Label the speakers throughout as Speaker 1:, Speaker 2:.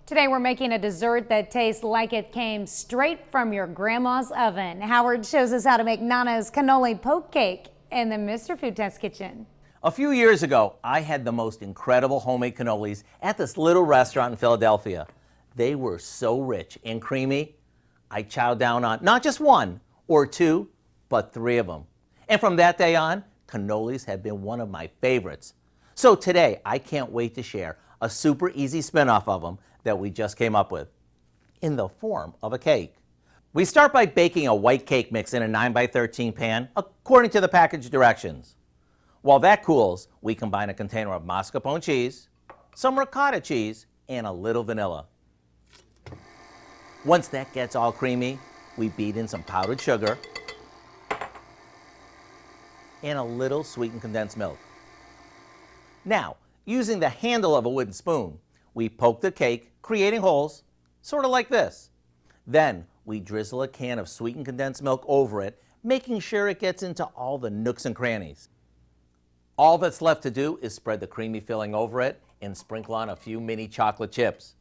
Speaker 1: Today we're making a dessert that tastes like it came straight from your grandma's oven. Howard shows us how to make Nonna's cannoli poke cake in the Mr. Food Test kitchen.
Speaker 2: A few years ago, I had the most incredible homemade cannolis at this little restaurant in Philadelphia. They were so rich and creamy, I chowed down on not just one or two, but three of them. And from that day on, cannolis have been one of my favorites. So today, I can't wait to share a super easy spin-off of them that we just came up with in the form of a cake. We start by baking a white cake mix in a 9x13 pan according to the package directions. While that cools, we combine a container of mascarpone cheese, some ricotta cheese, and a little vanilla. Once that gets all creamy, we beat in some powdered sugar and a little sweetened condensed milk. Now, using the handle of a wooden spoon, we poke the cake, creating holes, sort of like this. Then we drizzle a can of sweetened condensed milk over it, making sure it gets into all the nooks and crannies. All that's left to do is spread the creamy filling over it and sprinkle on a few mini chocolate chips.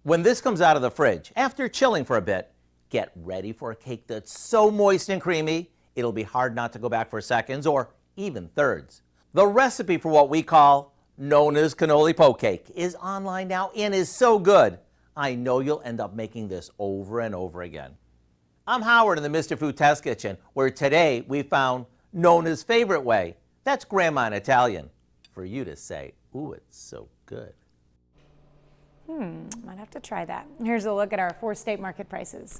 Speaker 2: When this comes out of the fridge, after chilling for a bit, get ready for a cake that's so moist and creamy, it'll be hard not to go back for seconds or even thirds. The recipe for what we call Nonna's cannoli poke cake is online now and is so good. I know you'll end up making this over and over again. I'm Howard in the Mr. Food Test Kitchen, where today we found Nonna's favorite way. That's Grandma in Italian. For you to say, ooh, it's so good.
Speaker 1: Might have to try that. Here's a look at our 4 state market prices.